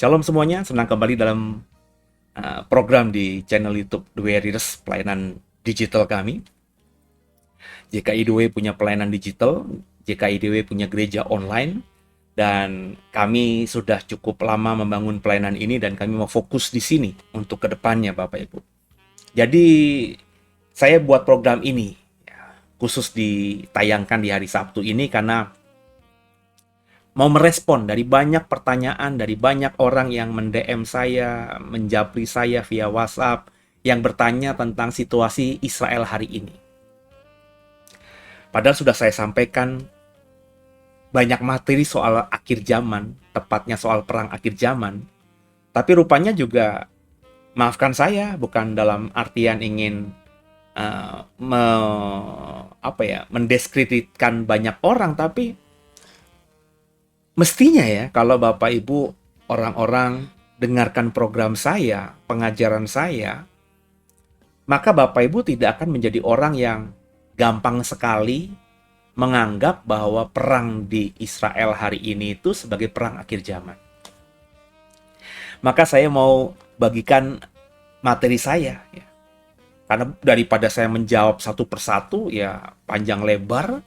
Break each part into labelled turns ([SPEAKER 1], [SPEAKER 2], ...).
[SPEAKER 1] Shalom semuanya, senang kembali dalam program di channel YouTube The Warriors, pelayanan digital kami. JKIDW punya pelayanan digital, JKIDW punya gereja online, dan kami sudah cukup lama membangun pelayanan ini dan kami mau fokus di sini untuk kedepannya Bapak Ibu. Jadi saya buat program ini ya, khusus ditayangkan di hari Sabtu ini karena mau merespon dari banyak pertanyaan dari banyak orang yang mend-DM saya, menjapri saya via WhatsApp yang bertanya tentang situasi Israel hari ini. Padahal sudah saya sampaikan banyak materi soal akhir zaman, tepatnya soal perang akhir zaman. Tapi rupanya juga, maafkan saya, bukan dalam artian ingin mendiskreditkan banyak orang, tapi mestinya ya, kalau Bapak Ibu orang-orang dengarkan program saya, pengajaran saya, maka Bapak Ibu tidak akan menjadi orang yang gampang sekali menganggap bahwa perang di Israel hari ini itu sebagai perang akhir zaman. Maka saya mau bagikan materi saya, ya. Karena daripada saya menjawab satu persatu, ya panjang lebar.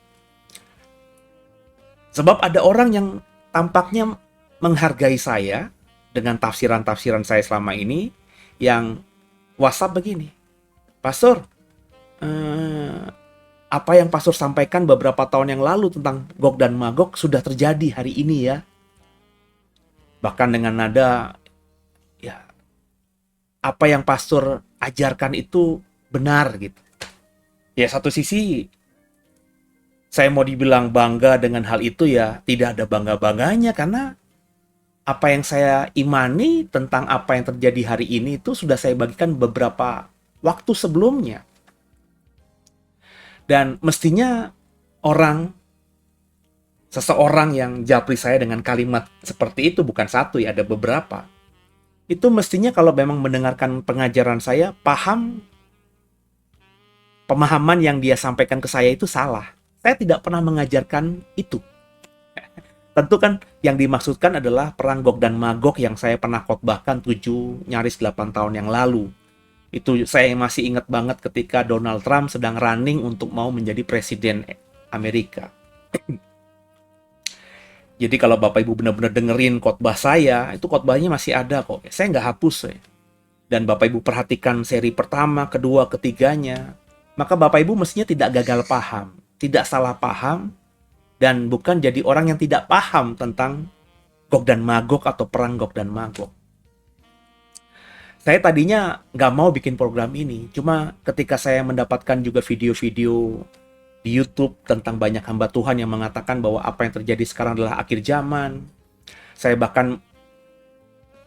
[SPEAKER 1] Sebab ada orang yang tampaknya menghargai saya dengan tafsiran-tafsiran saya selama ini, yang WhatsApp begini, Pastor, apa yang Pastor sampaikan beberapa tahun yang lalu tentang Gog dan Magog sudah terjadi hari ini ya. Bahkan dengan nada, ya, apa yang Pastor ajarkan itu benar gitu. Ya, satu sisi saya mau dibilang bangga dengan hal itu, ya tidak ada bangga-bangganya, karena apa yang saya imani tentang apa yang terjadi hari ini itu sudah saya bagikan beberapa waktu sebelumnya. Dan mestinya seseorang yang japri saya dengan kalimat seperti itu, bukan satu ya, ada beberapa. Itu mestinya kalau memang mendengarkan pengajaran saya, pemahaman yang dia sampaikan ke saya itu salah. Saya tidak pernah mengajarkan itu. Tentu kan yang dimaksudkan adalah perang Gog dan Magog yang saya pernah khotbahkan 7 nyaris 8 tahun yang lalu. Itu saya masih ingat banget ketika Donald Trump sedang running untuk mau menjadi presiden Amerika. Jadi kalau Bapak Ibu benar-benar dengerin khotbah saya, itu khotbahnya masih ada kok. Saya nggak hapus ya. Dan Bapak Ibu perhatikan seri pertama, kedua, ketiganya, maka Bapak Ibu mestinya tidak gagal paham, tidak salah paham, dan bukan jadi orang yang tidak paham tentang Gog dan Magog atau perang Gog dan Magog. Saya tadinya nggak mau bikin program ini, cuma ketika saya mendapatkan juga video-video di YouTube tentang banyak hamba Tuhan yang mengatakan bahwa apa yang terjadi sekarang adalah akhir zaman. Saya bahkan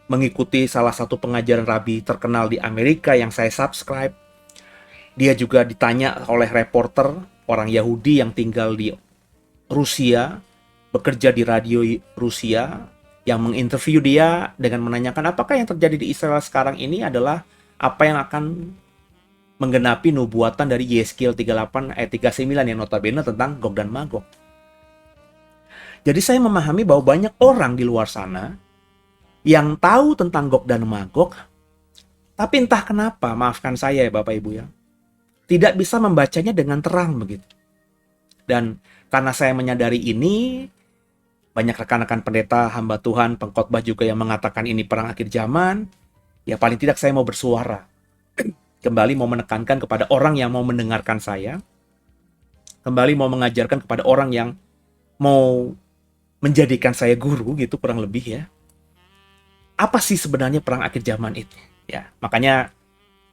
[SPEAKER 1] mengikuti salah satu pengajaran rabi terkenal di Amerika yang saya subscribe. Dia juga ditanya oleh reporter, orang Yahudi yang tinggal di Rusia, bekerja di radio Rusia, yang menginterview dia dengan menanyakan apakah yang terjadi di Israel sekarang ini adalah apa yang akan menggenapi nubuatan dari Yeskiel 38 ayat 39 yang notabene tentang Gog dan Magog. Jadi saya memahami bahwa banyak orang di luar sana yang tahu tentang Gog dan Magog, tapi entah kenapa, maafkan saya ya Bapak Ibu ya, tidak bisa membacanya dengan terang begitu. Dan karena saya menyadari ini, banyak rekan-rekan pendeta, hamba Tuhan, pengkhotbah juga yang mengatakan ini perang akhir zaman, ya paling tidak saya mau bersuara. Kembali mau menekankan kepada orang yang mau mendengarkan saya, kembali mau mengajarkan kepada orang yang mau menjadikan saya guru gitu kurang lebih ya. Apa sih sebenarnya perang akhir zaman itu? Ya, makanya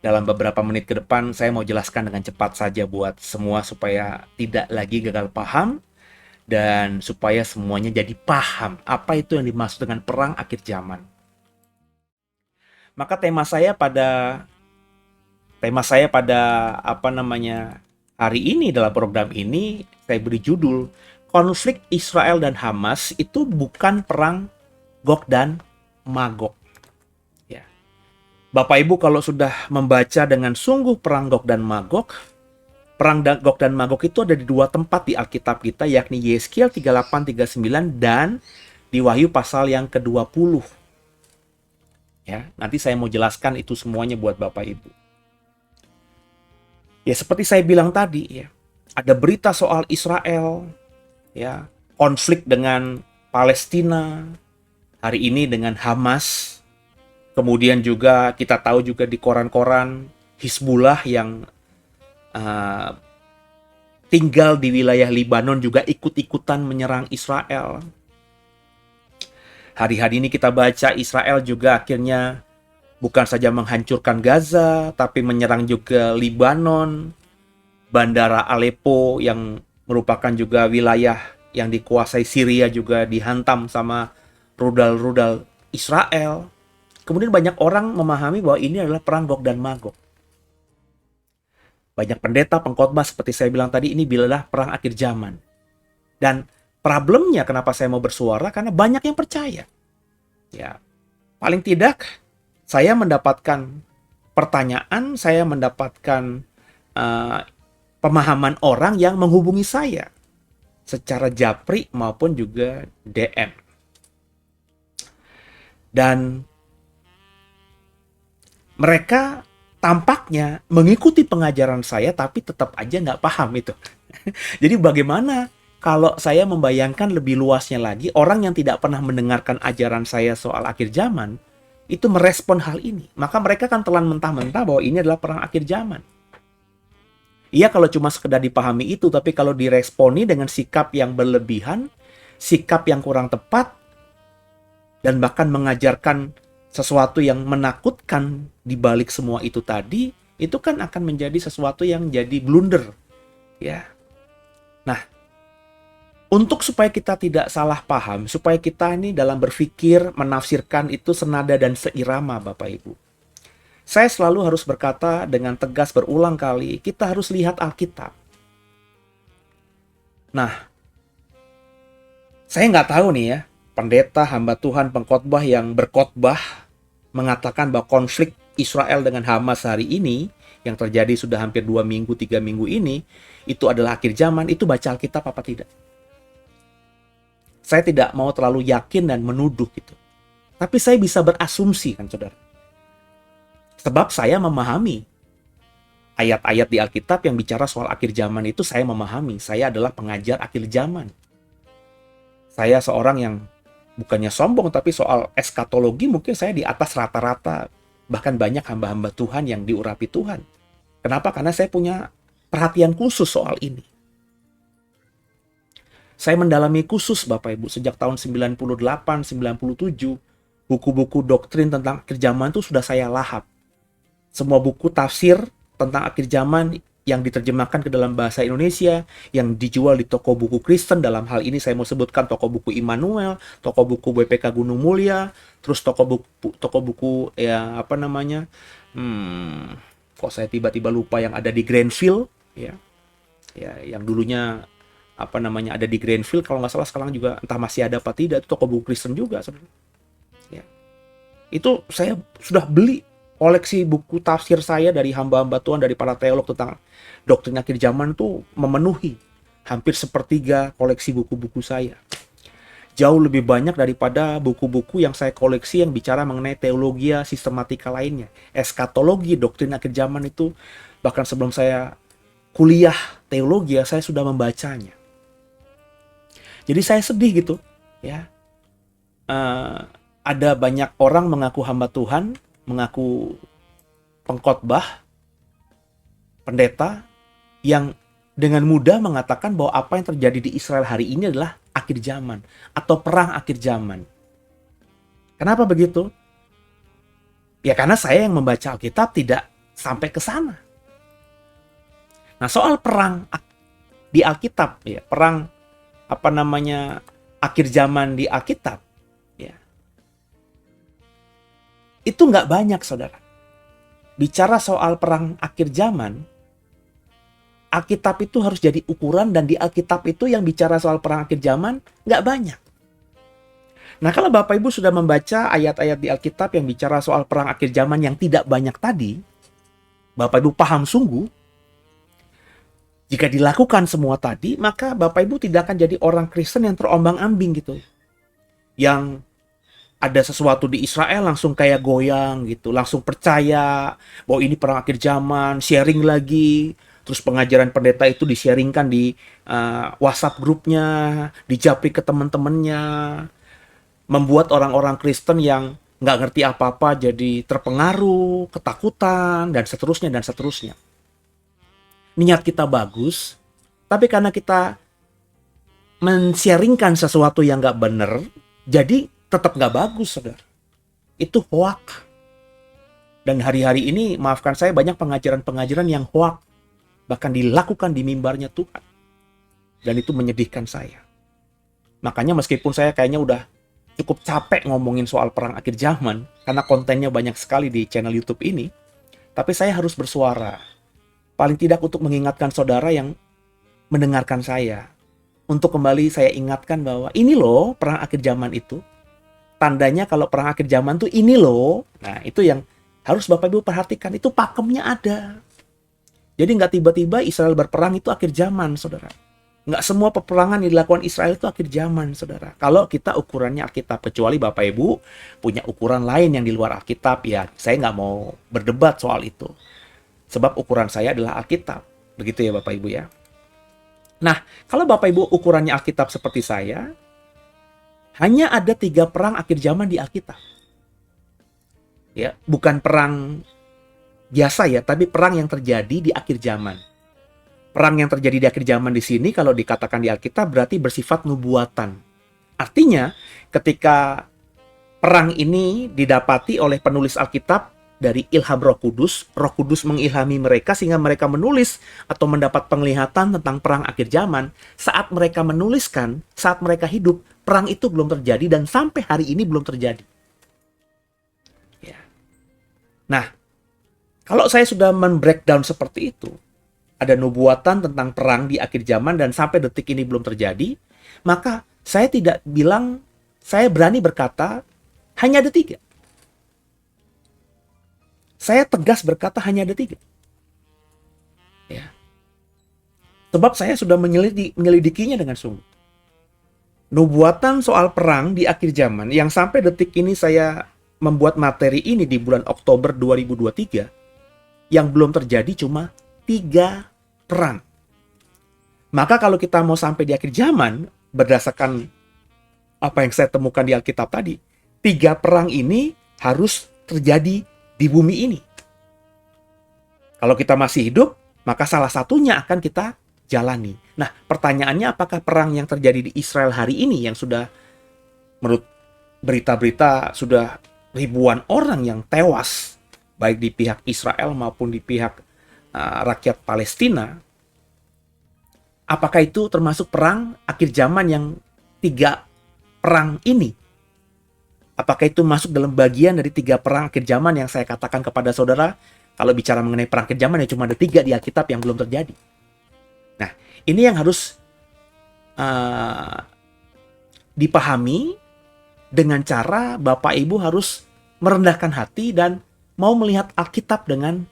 [SPEAKER 1] dalam beberapa menit ke depan saya mau jelaskan dengan cepat saja buat semua supaya tidak lagi gagal paham dan supaya semuanya jadi paham apa itu yang dimaksud dengan perang akhir zaman. Maka tema saya pada hari ini dalam program ini saya beri judul konflik Israel dan Hamas itu bukan perang Gog dan Magog. Ya. Bapak Ibu kalau sudah membaca dengan sungguh perang Gog dan Magog, Gog dan Magog itu ada di dua tempat di Alkitab kita, yakni Yeskiel 38-39 dan di Wahyu pasal yang ke-20. Ya, nanti saya mau jelaskan itu semuanya buat Bapak Ibu. Ya, seperti saya bilang tadi ya, ada berita soal Israel, ya, konflik dengan Palestina, hari ini dengan Hamas. Kemudian juga kita tahu juga di koran-koran Hizbullah yang uh, tinggal di wilayah Libanon juga ikut-ikutan menyerang Israel. Hari-hari ini kita baca Israel juga akhirnya bukan saja menghancurkan Gaza, tapi menyerang juga Libanon, Bandara Aleppo yang merupakan juga wilayah yang dikuasai Syria juga dihantam sama rudal-rudal Israel. Kemudian banyak orang memahami bahwa ini adalah perang Gog dan Magog. Banyak pendeta, pengkhotbah seperti saya bilang tadi, ini adalah perang akhir zaman. Dan problemnya kenapa saya mau bersuara, karena banyak yang percaya. Ya, paling tidak saya mendapatkan pertanyaan, saya mendapatkan pemahaman orang yang menghubungi saya secara japri maupun juga DM. Dan mereka tampaknya mengikuti pengajaran saya tapi tetap aja nggak paham itu. Jadi bagaimana kalau saya membayangkan lebih luasnya lagi, orang yang tidak pernah mendengarkan ajaran saya soal akhir zaman, itu merespon hal ini. Maka mereka kan telan mentah-mentah bahwa ini adalah perang akhir zaman. Iya kalau cuma sekedar dipahami itu, tapi kalau diresponi dengan sikap yang berlebihan, sikap yang kurang tepat, dan bahkan mengajarkan sesuatu yang menakutkan di balik semua itu tadi, itu kan akan menjadi sesuatu yang jadi blunder. Ya. Nah, untuk supaya kita tidak salah paham, supaya kita ini dalam berpikir, menafsirkan itu senada dan seirama Bapak Ibu. Saya selalu harus berkata dengan tegas berulang kali, kita harus lihat Alkitab. Nah, saya nggak tahu nih ya, pendeta, hamba Tuhan, pengkhotbah yang berkhotbah mengatakan bahwa konflik Israel dengan Hamas hari ini, yang terjadi sudah hampir 2 minggu, 3 minggu ini, itu adalah akhir zaman, itu baca Alkitab apa tidak? Saya tidak mau terlalu yakin dan menuduh gitu. Tapi saya bisa berasumsi kan saudara. Sebab saya memahami ayat-ayat di Alkitab yang bicara soal akhir zaman itu saya memahami. Saya adalah pengajar akhir zaman. Saya seorang yang bukannya sombong, tapi soal eskatologi mungkin saya di atas rata-rata. Bahkan banyak hamba-hamba Tuhan yang diurapi Tuhan. Kenapa? Karena saya punya perhatian khusus soal ini. Saya mendalami khusus Bapak Ibu sejak tahun 98, 97. Buku-buku doktrin tentang akhir zaman itu sudah saya lahap. Semua buku tafsir tentang akhir zaman yang diterjemahkan ke dalam bahasa Indonesia, yang dijual di toko buku Kristen, dalam hal ini saya mau sebutkan toko buku Immanuel, toko buku BPK Gunung Mulia, terus toko buku ya apa namanya, kok saya tiba-tiba lupa yang ada di Greenfield, ya yang dulunya apa namanya ada di Greenfield, kalau nggak salah sekarang juga entah masih ada apa tidak, itu toko buku Kristen juga, saudara. Ya. Itu saya sudah beli koleksi buku tafsir saya dari hamba-hamba Tuhan, dari para teolog tentang doktrin akhir zaman itu memenuhi hampir sepertiga koleksi buku-buku saya. Jauh lebih banyak daripada buku-buku yang saya koleksi yang bicara mengenai teologi sistematika lainnya. Eskatologi, doktrin akhir zaman itu, bahkan sebelum saya kuliah teologi, saya sudah membacanya. Jadi saya sedih gitu, ya. Ada banyak orang mengaku hamba Tuhan, mengaku pengkhotbah, pendeta, yang dengan mudah mengatakan bahwa apa yang terjadi di Israel hari ini adalah akhir zaman atau perang akhir zaman. Kenapa begitu? Ya karena saya yang membaca Alkitab tidak sampai ke sana. Nah, soal perang di Alkitab, ya, perang apa namanya akhir zaman di Alkitab, ya, itu nggak banyak, saudara. Bicara soal perang akhir zaman, Alkitab itu harus jadi ukuran, dan di Alkitab itu yang bicara soal perang akhir zaman nggak banyak. Nah, kalau Bapak Ibu sudah membaca ayat-ayat di Alkitab yang bicara soal perang akhir zaman yang tidak banyak tadi, Bapak Ibu paham sungguh, jika dilakukan semua tadi, maka Bapak Ibu tidak akan jadi orang Kristen yang terombang-ambing gitu. Yang ada sesuatu di Israel langsung kayak goyang gitu, langsung percaya bahwa ini perang akhir zaman, sharing lagi, terus pengajaran pendeta itu di-sharingkan di WhatsApp grupnya, dijapri ke teman-temannya, membuat orang-orang Kristen yang nggak ngerti apa-apa jadi terpengaruh, ketakutan, dan seterusnya, dan seterusnya. Niat kita bagus, tapi karena kita men-sharingkan sesuatu yang nggak bener, jadi tetap nggak bagus, saudara. Itu hoak. Dan hari-hari ini, maafkan saya, banyak pengajaran-pengajaran yang hoak. Bahkan dilakukan di mimbarnya Tuhan. Dan itu menyedihkan saya. Makanya meskipun saya kayaknya udah cukup capek ngomongin soal perang akhir zaman, karena kontennya banyak sekali di channel YouTube ini, tapi saya harus bersuara. Paling tidak untuk mengingatkan saudara yang mendengarkan saya. Untuk kembali saya ingatkan bahwa ini loh perang akhir zaman itu. Tandanya kalau perang akhir zaman tuh ini loh. Nah, itu yang harus Bapak Ibu perhatikan. Itu pakemnya ada. Jadi nggak tiba-tiba Israel berperang itu akhir zaman, saudara. Nggak semua peperangan yang dilakukan Israel itu akhir zaman, saudara. Kalau kita ukurannya Alkitab. Kecuali Bapak Ibu punya ukuran lain yang di luar Alkitab, ya saya nggak mau berdebat soal itu. Sebab ukuran saya adalah Alkitab. Begitu ya Bapak Ibu ya. Nah, kalau Bapak Ibu ukurannya Alkitab seperti saya, hanya ada 3 perang akhir zaman di Alkitab. Ya, bukan perang biasa ya, tapi perang yang terjadi di akhir zaman. Perang yang terjadi di akhir zaman di sini kalau dikatakan di Alkitab berarti bersifat nubuatan. Artinya, ketika perang ini didapati oleh penulis Alkitab dari ilham Roh Kudus mengilhami mereka sehingga mereka menulis atau mendapat penglihatan tentang perang akhir zaman. Saat mereka menuliskan, saat mereka hidup, perang itu belum terjadi dan sampai hari ini belum terjadi. Ya. Nah, kalau saya sudah men-breakdown seperti itu, ada nubuatan tentang perang di akhir zaman dan sampai detik ini belum terjadi, maka saya tidak bilang, saya berani berkata, hanya ada 3. Saya tegas berkata hanya ada 3. Ya. Sebab saya sudah menyelidikinya dengan sungguh. Nubuatan soal perang di akhir zaman yang sampai detik ini saya membuat materi ini di bulan Oktober 2023, yang belum terjadi cuma 3 perang. Maka kalau kita mau sampai di akhir zaman, berdasarkan apa yang saya temukan di Alkitab tadi, 3 perang ini harus terjadi di bumi ini. Kalau kita masih hidup, maka salah satunya akan kita jalani. Nah, pertanyaannya apakah perang yang terjadi di Israel hari ini yang sudah menurut berita-berita sudah ribuan orang yang tewas, baik di pihak Israel maupun di pihak rakyat Palestina, apakah itu termasuk perang akhir zaman yang 3 perang ini? Apakah itu masuk dalam bagian dari 3 perang akhir zaman yang saya katakan kepada saudara? Kalau bicara mengenai perang akhir zaman ya cuma ada 3 di Alkitab yang belum terjadi. Nah, ini yang harus dipahami dengan cara Bapak Ibu harus merendahkan hati dan mau melihat Alkitab dengan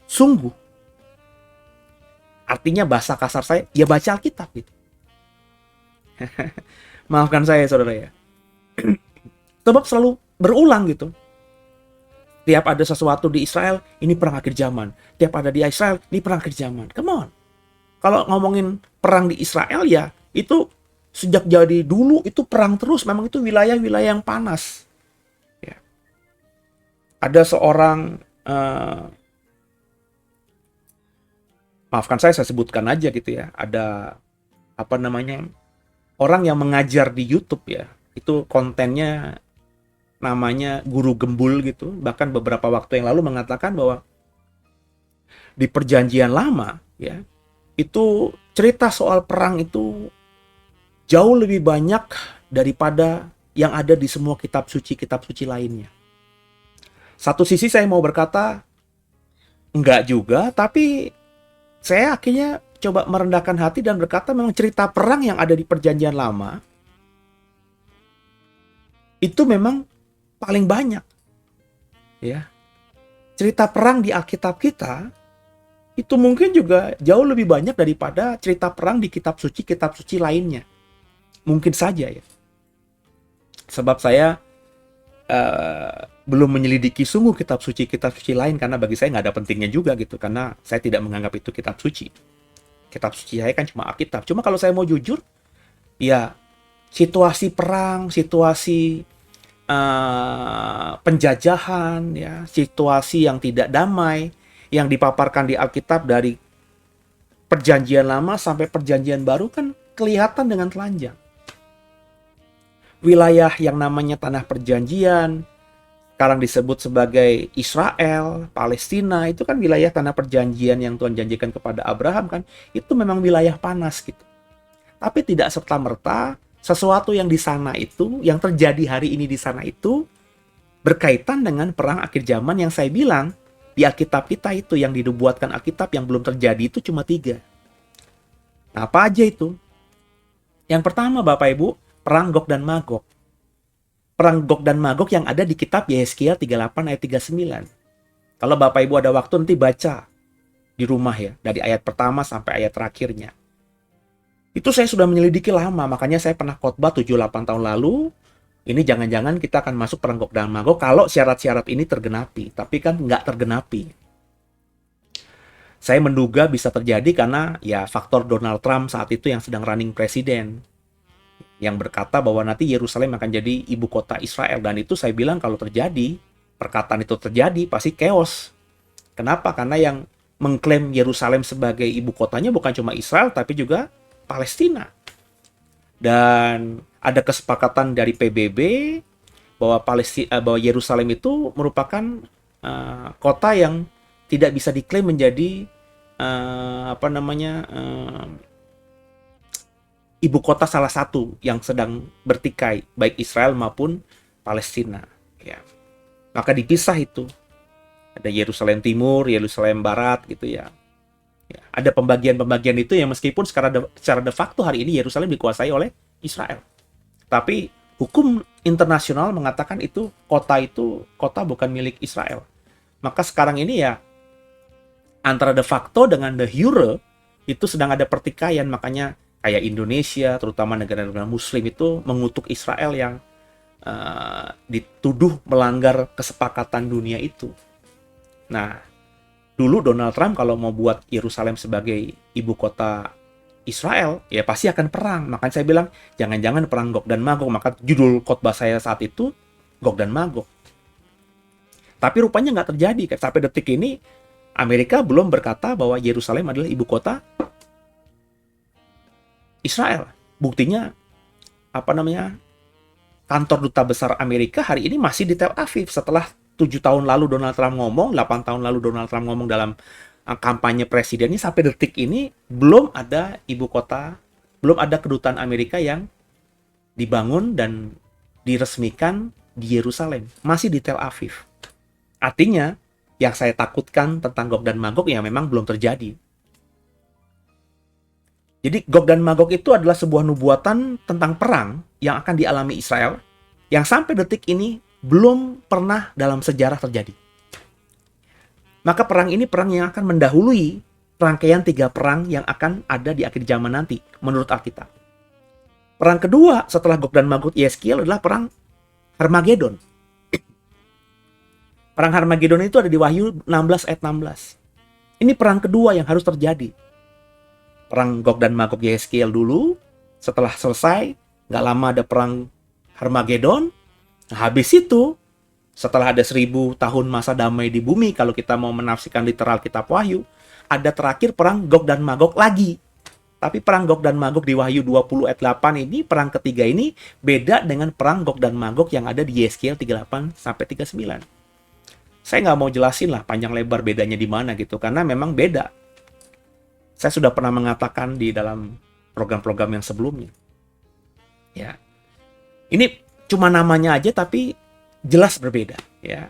[SPEAKER 1] sungguh. Artinya bahasa kasar saya, ya baca Alkitab gitu. Maafkan saya saudara ya. Sebab selalu berulang gitu. Tiap ada sesuatu di Israel, ini perang akhir zaman. Tiap ada di Israel, ini perang akhir zaman. Come on. Kalau ngomongin perang di Israel ya, itu sejak jadi dulu itu perang terus. Memang itu wilayah-wilayah yang panas. Ya. Ada seorang, maafkan saya sebutkan aja gitu ya. Ada orang yang mengajar di YouTube ya. Itu kontennya namanya Guru Gembul gitu. Bahkan beberapa waktu yang lalu mengatakan bahwa di Perjanjian Lama ya, itu cerita soal perang itu jauh lebih banyak daripada yang ada di semua kitab suci lainnya. Satu sisi saya mau berkata enggak juga, tapi saya akhirnya coba merendahkan hati dan berkata memang cerita perang yang ada di Perjanjian Lama itu memang paling banyak. Ya. Cerita perang di Alkitab kita itu mungkin juga jauh lebih banyak daripada cerita perang di kitab suci lainnya. Mungkin saja ya. Sebab saya belum menyelidiki sungguh kitab suci lain, karena bagi saya nggak ada pentingnya juga gitu, karena saya tidak menganggap itu kitab suci. Kitab suci saya kan cuma Alkitab. Cuma kalau saya mau jujur, ya situasi perang, situasi penjajahan, ya situasi yang tidak damai yang dipaparkan di Alkitab dari Perjanjian Lama sampai Perjanjian Baru kan kelihatan dengan telanjang. Wilayah yang namanya Tanah Perjanjian, sekarang disebut sebagai Israel, Palestina, itu kan wilayah Tanah Perjanjian yang Tuhan janjikan kepada Abraham kan, itu memang wilayah panas gitu. Tapi tidak serta-merta sesuatu yang di sana itu, yang terjadi hari ini di sana itu, berkaitan dengan perang akhir zaman yang saya bilang, di Alkitab kita itu, yang dinubuatkan Alkitab yang belum terjadi itu cuma 3. Nah, apa aja itu? Yang pertama Bapak Ibu, perang Gog dan Magog. Perang Gog dan Magog yang ada di kitab Yehezkiel 38 ayat 39. Kalau Bapak Ibu ada waktu nanti baca di rumah ya, dari ayat pertama sampai ayat terakhirnya. Itu saya sudah menyelidiki lama, makanya saya pernah khotbah 7-8 tahun lalu, ini jangan-jangan kita akan masuk perang Gog dan Magog kalau syarat-syarat ini tergenapi. Tapi kan nggak tergenapi. Saya menduga bisa terjadi karena ya faktor Donald Trump saat itu yang sedang running presiden, yang berkata bahwa nanti Yerusalem akan jadi ibu kota Israel. Dan itu saya bilang kalau terjadi, perkataan itu terjadi, pasti chaos. Kenapa? Karena yang mengklaim Yerusalem sebagai ibu kotanya bukan cuma Israel, tapi juga Palestina. Dan ada kesepakatan dari PBB bahwa Yerusalem itu merupakan kota yang tidak bisa diklaim menjadi ibu kota salah satu yang sedang bertikai, baik Israel maupun Palestina. Ya. Maka dipisah itu. Ada Yerusalem Timur, Yerusalem Barat gitu ya. Ya. Ada pembagian-pembagian itu yang meskipun secara de facto hari ini Yerusalem dikuasai oleh Israel. Tapi hukum internasional mengatakan itu kota bukan milik Israel. Maka sekarang ini ya antara de facto dengan de jure itu sedang ada pertikaian. Makanya kayak Indonesia, terutama negara-negara Muslim itu mengutuk Israel yang dituduh melanggar kesepakatan dunia itu. Nah, dulu Donald Trump kalau mau buat Yerusalem sebagai ibu kota Israel, ya pasti akan perang. Makanya saya bilang, jangan-jangan perang Gog dan Magog. Maka judul khotbah saya saat itu, Gog dan Magog. Tapi rupanya nggak terjadi. Sampai detik ini, Amerika belum berkata bahwa Yerusalem adalah ibu kota Israel. Buktinya, kantor duta besar Amerika hari ini masih di Tel Aviv. Setelah 7 tahun lalu Donald Trump ngomong, 8 tahun lalu Donald Trump ngomong dalam kampanye presidennya, sampai detik ini belum ada ibu kota, belum ada kedutaan Amerika yang dibangun dan diresmikan di Yerusalem. Masih di Tel Aviv. Artinya, yang saya takutkan tentang Gog dan Magog ya memang belum terjadi. Jadi Gog dan Magog itu adalah sebuah nubuatan tentang perang yang akan dialami Israel, yang sampai detik ini belum pernah dalam sejarah terjadi. Maka perang ini perang yang akan mendahului rangkaian 3 perang yang akan ada di akhir zaman nanti, menurut Alkitab. Perang kedua setelah Gog dan Magog Yehezkiel adalah perang Harmagedon. Perang Harmagedon itu ada di Wahyu 16 ayat 16. Ini perang kedua yang harus terjadi. Perang Gog dan Magog Yehezkiel dulu, setelah selesai, nggak lama ada perang Harmagedon. Nah, habis itu, setelah ada 1000 tahun masa damai di bumi, kalau kita mau menafsirkan literal kitab Wahyu, ada terakhir perang Gog dan Magog lagi. Tapi perang Gog dan Magog di Wahyu 20 ayat 8 ini, perang ketiga ini, beda dengan perang Gog dan Magog yang ada di Yehezkiel 38 sampai 39. Saya nggak mau jelasin lah panjang lebar bedanya di mana gitu, karena memang beda. Saya sudah pernah mengatakan di dalam program-program yang sebelumnya. Ya. Ini cuma namanya aja tapi jelas berbeda, ya.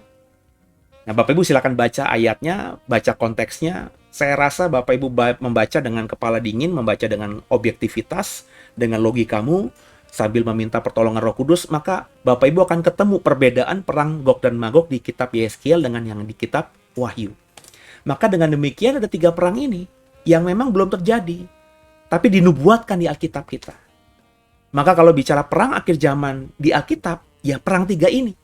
[SPEAKER 1] Nah, Bapak Ibu silakan baca ayatnya, baca konteksnya. Saya rasa Bapak Ibu membaca dengan kepala dingin, membaca dengan objektivitas, dengan logikamu, sambil meminta pertolongan Roh Kudus, maka Bapak Ibu akan ketemu perbedaan perang Gog dan Magog di kitab Yehezkiel dengan yang di kitab Wahyu. Maka dengan demikian ada 3 perang ini yang memang belum terjadi, tapi dinubuatkan di Alkitab kita. Maka kalau bicara perang akhir zaman di Alkitab, ya perang 3 ini.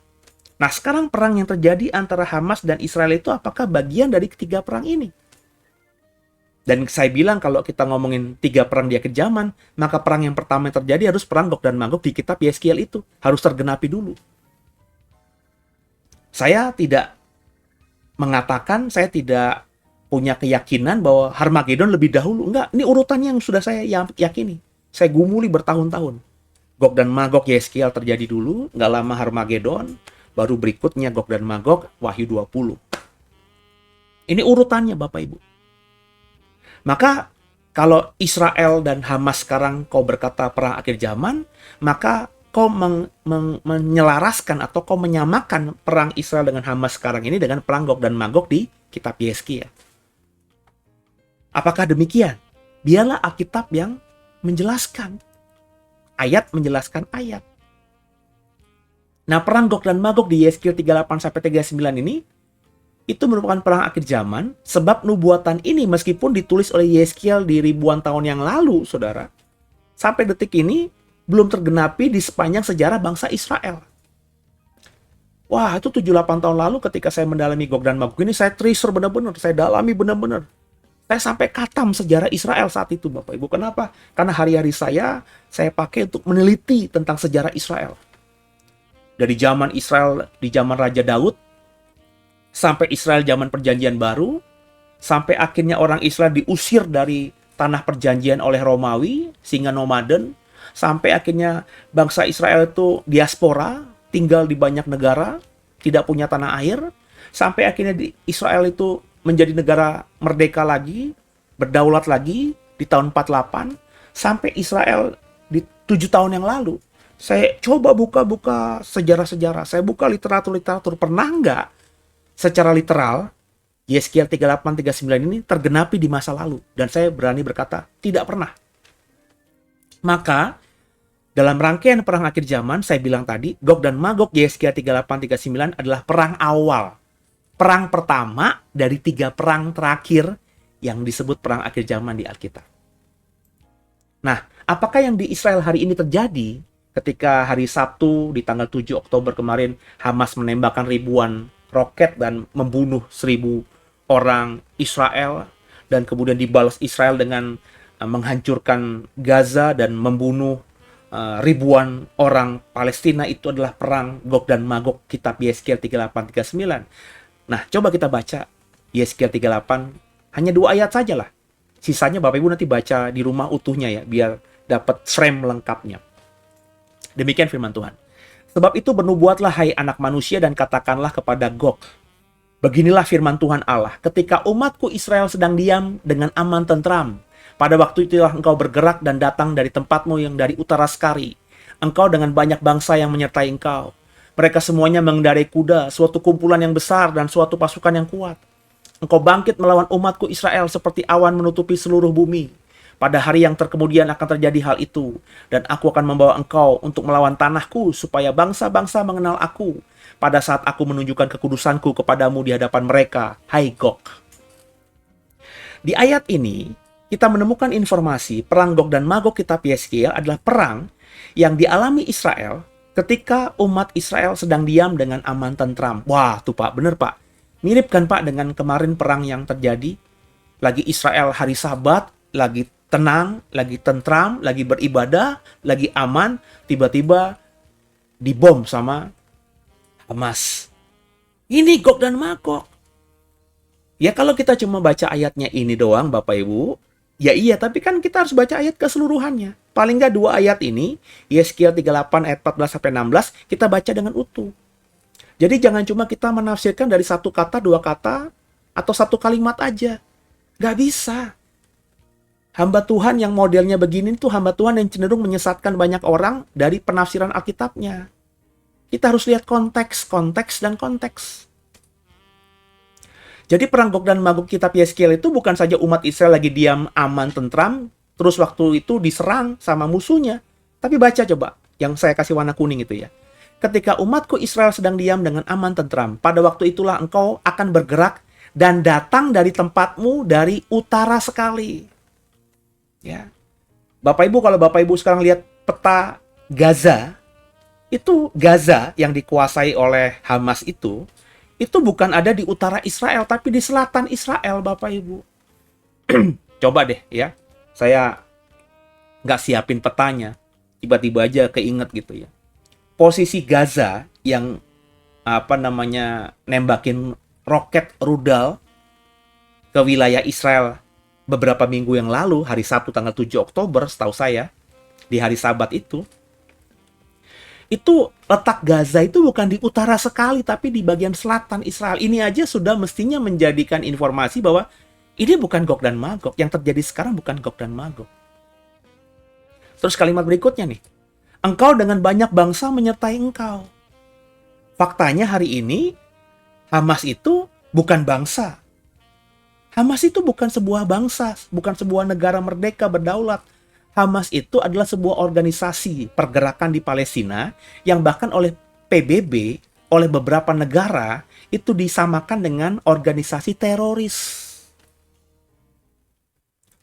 [SPEAKER 1] Nah, sekarang perang yang terjadi antara Hamas dan Israel itu apakah bagian dari ketiga perang ini? Dan saya bilang kalau kita ngomongin tiga perang di akhir zaman, maka perang yang pertama yang terjadi harus perang Gog dan Magog di kitab Yeskiel itu. Harus tergenapi dulu. Saya tidak mengatakan, saya tidak punya keyakinan bahwa Harmagedon lebih dahulu. Enggak, ini urutannya yang sudah saya yakini. Saya gumuli bertahun-tahun. Gog dan Magog Yeskiel terjadi dulu, nggak lama Harmagedon, baru berikutnya Gog dan Magog Wahyu 20. Ini urutannya Bapak Ibu. Maka kalau Israel dan Hamas sekarang kau berkata perang akhir zaman, maka kau menyelaraskan atau kau menyamakan perang Israel dengan Hamas sekarang ini dengan perang Gog dan Magog di kitab Yeskiel. Apakah demikian? Biarlah Alkitab yang menjelaskan. Ayat menjelaskan ayat. Nah, perang Gog dan Magog di Yeskiel 38-39 ini itu merupakan perang akhir zaman, sebab nubuatan ini meskipun ditulis oleh Yeskiel di ribuan tahun yang lalu, saudara, sampai detik ini belum tergenapi di sepanjang sejarah bangsa Israel. Wah, itu 7-8 tahun lalu ketika saya mendalami Gog dan Magog ini, saya treasure benar-benar, saya dalami benar-benar. Saya sampai katam sejarah Israel saat itu, Bapak Ibu. Kenapa? Karena hari-hari saya pakai untuk meneliti tentang sejarah Israel. Dari zaman Israel, di zaman Raja Daud, sampai Israel zaman perjanjian baru, sampai akhirnya orang Israel diusir dari tanah perjanjian oleh Romawi, sehingga nomaden, sampai akhirnya bangsa Israel itu diaspora, tinggal di banyak negara, tidak punya tanah air, sampai akhirnya Israel itu menjadi negara merdeka lagi, berdaulat lagi di tahun 48, sampai Israel di 7 tahun yang lalu. Saya coba buka-buka sejarah-sejarah, saya buka literatur-literatur, pernah nggak secara literal, Yeskiel 38-39 ini tergenapi di masa lalu. Dan saya berani berkata, tidak pernah. Maka, dalam rangkaian perang akhir zaman, saya bilang tadi, Gog dan Magog Yeskiel 38-39 adalah perang awal. Perang pertama dari 3 perang terakhir yang disebut perang akhir zaman di Alkitab. Nah, apakah yang di Israel hari ini terjadi ketika hari Sabtu di tanggal 7 Oktober kemarin Hamas menembakkan ribuan roket dan membunuh 1.000 orang Israel, dan kemudian dibalas Israel dengan menghancurkan Gaza dan membunuh ribuan orang Palestina? Itu adalah perang Gog dan Magog kitab Yeskiel 38-39. Nah, coba kita baca Yeskiel 38, hanya 2 ayat saja lah. Sisanya Bapak Ibu nanti baca di rumah utuhnya ya, biar dapat frame lengkapnya. Demikian firman Tuhan. Sebab itu bernubuatlah hai anak manusia dan katakanlah kepada Gog, beginilah firman Tuhan Allah, ketika umatku Israel sedang diam dengan aman tentram, pada waktu itulah engkau bergerak dan datang dari tempatmu yang dari utara sekali, engkau dengan banyak bangsa yang menyertai engkau. Mereka semuanya mengendarai kuda, suatu kumpulan yang besar dan suatu pasukan yang kuat. Engkau bangkit melawan umatku Israel seperti awan menutupi seluruh bumi. Pada hari yang terkemudian akan terjadi hal itu, dan aku akan membawa engkau untuk melawan tanahku, supaya bangsa-bangsa mengenal aku, pada saat aku menunjukkan kekudusanku kepadamu di hadapan mereka, hai Gog. Di ayat ini, kita menemukan informasi perang Gog dan Magog kitab Yeskiel adalah perang yang dialami Israel ketika umat Israel sedang diam dengan aman tentram. Wah, tuh Pak, bener Pak. Mirip kan Pak dengan kemarin perang yang terjadi? Lagi Israel hari Sabat, lagi tenang, lagi tentram, lagi beribadah, lagi aman, tiba-tiba dibom sama Hamas. Ini Gog dan Magog. Ya kalau kita cuma baca ayatnya ini doang Bapak Ibu, ya iya, tapi kan kita harus baca ayat keseluruhannya. Paling nggak 2 ayat ini, Yeskiel 38 ayat 14-16, kita baca dengan utuh. Jadi jangan cuma kita menafsirkan dari 1 kata, 2 kata, atau 1 kalimat aja. Nggak bisa. Hamba Tuhan yang modelnya begini tuh hamba Tuhan yang cenderung menyesatkan banyak orang dari penafsiran Alkitabnya. Kita harus lihat konteks, dan konteks. Jadi perang Gog dan Magog kitab Yeskiel itu bukan saja umat Israel lagi diam, aman, tentram, terus waktu itu diserang sama musuhnya. Tapi baca coba, yang saya kasih warna kuning itu ya. Ketika umatku Israel sedang diam dengan aman, tentram, pada waktu itulah engkau akan bergerak dan datang dari tempatmu dari utara sekali. Ya, Bapak Ibu, kalau Bapak Ibu sekarang lihat peta Gaza, Itu Gaza yang dikuasai oleh Hamas itu bukan ada di utara Israel, tapi di selatan Israel, Bapak Ibu. Coba deh ya, saya nggak siapin petanya, tiba-tiba aja keinget gitu ya. Posisi Gaza yang nembakin roket rudal ke wilayah Israel beberapa minggu yang lalu, hari Sabtu tanggal 7 Oktober, setahu saya, di hari Sabat itu letak Gaza itu bukan di utara sekali, tapi di bagian selatan Israel. Ini aja sudah mestinya menjadikan informasi bahwa ini bukan Gog dan Magog. Yang terjadi sekarang bukan Gog dan Magog. Terus kalimat berikutnya nih. Engkau dengan banyak bangsa menyertai engkau. Faktanya hari ini, Hamas itu bukan bangsa. Hamas itu bukan sebuah bangsa, bukan sebuah negara merdeka berdaulat. Hamas itu adalah sebuah organisasi pergerakan di Palestina yang bahkan oleh PBB, oleh beberapa negara, itu disamakan dengan organisasi teroris.